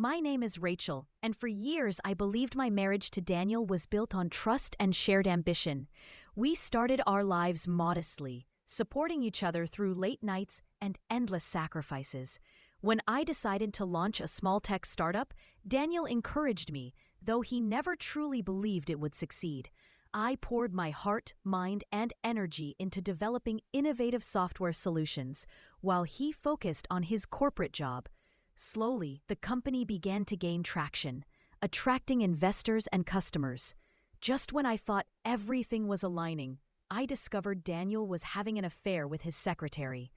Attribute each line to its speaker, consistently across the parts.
Speaker 1: My name is Rachel, and for years I believed my marriage to Daniel was built on trust and shared ambition. We started our lives modestly, supporting each other through late nights and endless sacrifices. When I decided to launch a small tech startup, Daniel encouraged me, though he never truly believed it would succeed. I poured my heart, mind, and energy into developing innovative software solutions, while he focused on his corporate job. Slowly, the company began to gain traction, attracting investors and customers. Just when I thought everything was aligning, I discovered Daniel was having an affair with his secretary.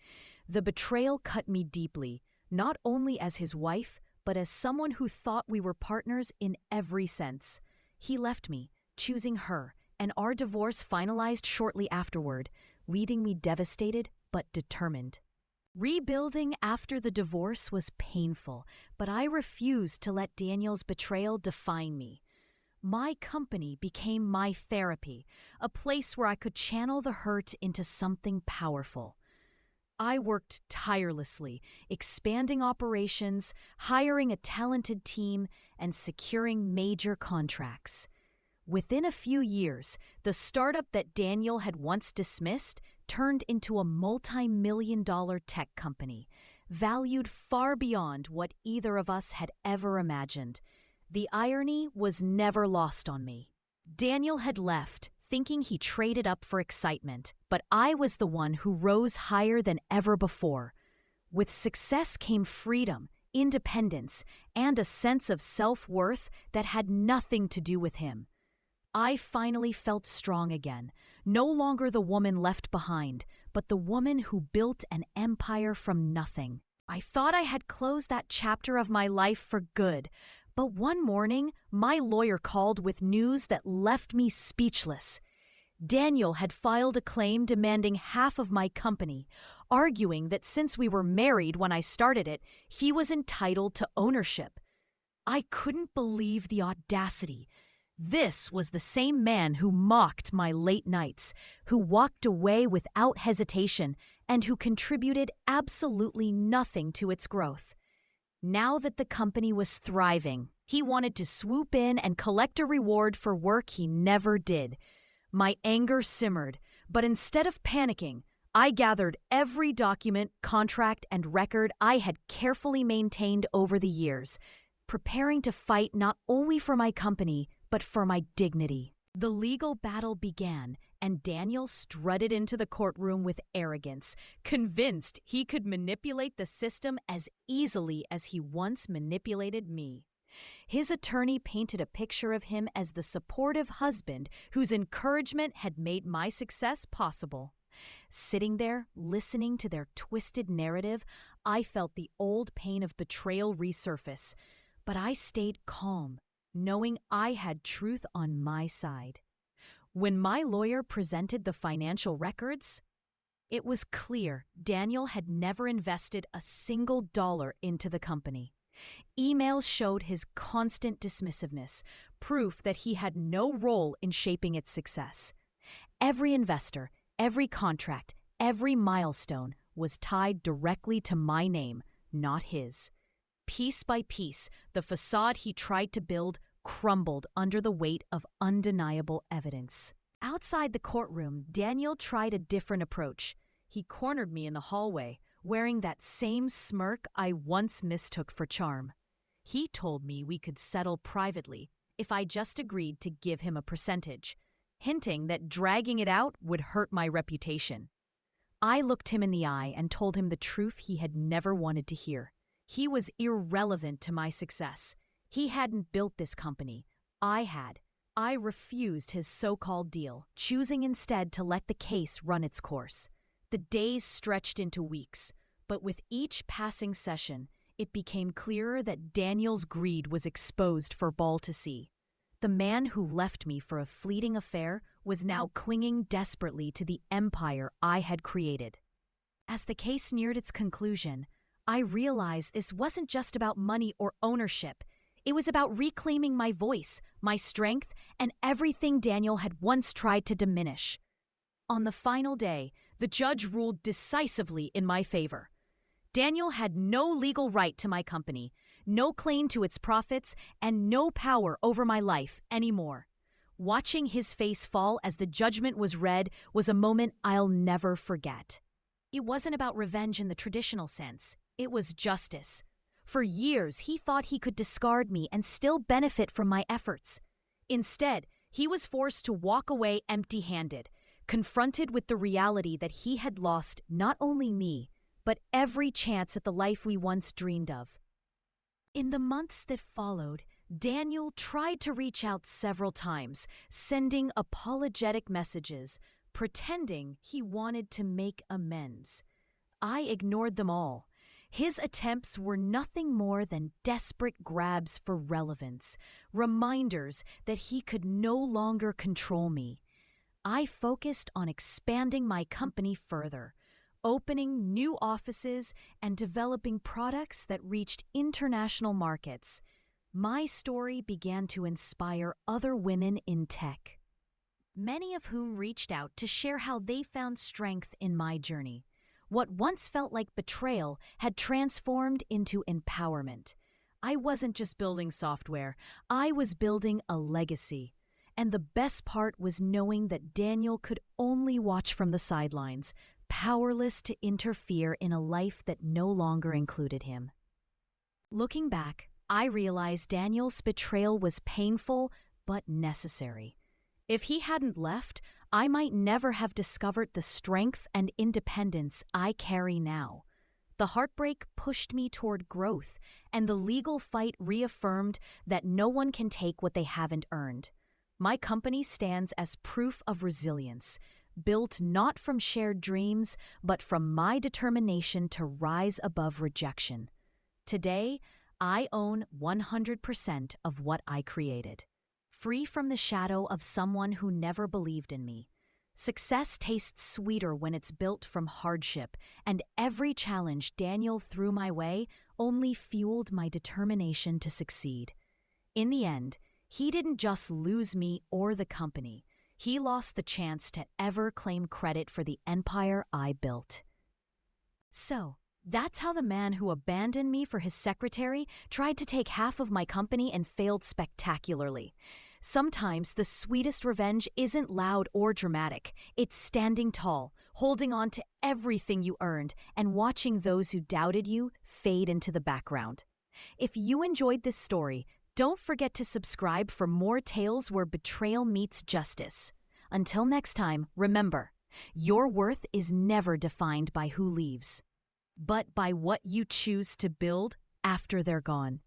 Speaker 1: The betrayal cut me deeply, not only as his wife, but as someone who thought we were partners in every sense. He left me, choosing her, and our divorce finalized shortly afterward, leaving me devastated but determined. Rebuilding after the divorce was painful, but I refused to let Daniel's betrayal define me. My company became my therapy, a place where I could channel the hurt into something powerful. I worked tirelessly, expanding operations, hiring a talented team, and securing major contracts. Within a few years, the startup that Daniel had once dismissed turned into a multi-million-dollar tech company, valued far beyond what either of us had ever imagined. The irony was never lost on me. Daniel had left, thinking he traded up for excitement, but I was the one who rose higher than ever before. With success came freedom, independence, and a sense of self-worth that had nothing to do with him. I finally felt strong again, no longer the woman left behind, but the woman who built an empire from nothing. I thought I had closed that chapter of my life for good, but one morning, my lawyer called with news that left me speechless. Daniel had filed a claim demanding half of my company, arguing that since we were married when I started it, he was entitled to ownership. I couldn't believe the audacity. This was the same man who mocked my late nights, who walked away without hesitation, and who contributed absolutely nothing to its growth. Now that the company was thriving, he wanted to swoop in and collect a reward for work he never did. My anger simmered, but instead of panicking, I gathered every document, contract, and record I had carefully maintained over the years, preparing to fight not only for my company, but for my dignity. The legal battle began, and Daniel strutted into the courtroom with arrogance, convinced he could manipulate the system as easily as he once manipulated me. His attorney painted a picture of him as the supportive husband whose encouragement had made my success possible. Sitting there, listening to their twisted narrative, I felt the old pain of betrayal resurface, but I stayed calm, knowing I had truth on my side. When my lawyer presented the financial records, it was clear Daniel had never invested a single dollar into the company. Emails showed his constant dismissiveness, proof that he had no role in shaping its success. Every investor, every contract, every milestone was tied directly to my name, not his. Piece by piece, the facade he tried to build crumbled under the weight of undeniable evidence. Outside the courtroom, Daniel tried a different approach. He cornered me in the hallway, wearing that same smirk I once mistook for charm. He told me we could settle privately if I just agreed to give him a percentage, hinting that dragging it out would hurt my reputation. I looked him in the eye and told him the truth he had never wanted to hear. He was irrelevant to my success. He hadn't built this company. I had. I refused his so-called deal, choosing instead to let the case run its course. The days stretched into weeks, but with each passing session, it became clearer that Daniel's greed was exposed for all to see. The man who left me for a fleeting affair was now clinging desperately to the empire I had created. As the case neared its conclusion, I realized this wasn't just about money or ownership. It was about reclaiming my voice, my strength, and everything Daniel had once tried to diminish. On the final day, the judge ruled decisively in my favor. Daniel had no legal right to my company. no claim to its profits, and no power over my life anymore. Watching his face fall as the judgment was read was a moment I'll never forget. It wasn't about revenge in the traditional sense. It was justice. For years, he thought he could discard me and still benefit from my efforts. Instead, he was forced to walk away empty-handed, confronted with the reality that he had lost not only me, but every chance at the life we once dreamed of. In the months that followed, Daniel tried to reach out several times, sending apologetic messages, pretending he wanted to make amends. I ignored them all. His attempts were nothing more than desperate grabs for relevance, reminders that he could no longer control me. I focused on expanding my company further, opening new offices and developing products that reached international markets. My story began to inspire other women in tech, many of whom reached out to share how they found strength in my journey. What once felt like betrayal had transformed into empowerment. I wasn't just building software, I was building a legacy. And the best part was knowing that Daniel could only watch from the sidelines, powerless to interfere in a life that no longer included him. Looking back, I realized Daniel's betrayal was painful but necessary. If he hadn't left, I might never have discovered the strength and independence I carry now. The heartbreak pushed me toward growth, and the legal fight reaffirmed that no one can take what they haven't earned. My company stands as proof of resilience, built not from shared dreams, but from my determination to rise above rejection. Today, I own 100% of what I created, free from the shadow of someone who never believed in me. Success tastes sweeter when it's built from hardship, and every challenge Daniel threw my way only fueled my determination to succeed. In the end, he didn't just lose me or the company. He lost the chance to ever claim credit for the empire I built. So, that's how the man who abandoned me for his secretary tried to take half of my company and failed spectacularly. Sometimes the sweetest revenge isn't loud or dramatic. It's standing tall, holding on to everything you earned, and watching those who doubted you fade into the background. If you enjoyed this story, don't forget to subscribe for more tales where betrayal meets justice. Until next time, remember, your worth is never defined by who leaves, but by what you choose to build after they're gone.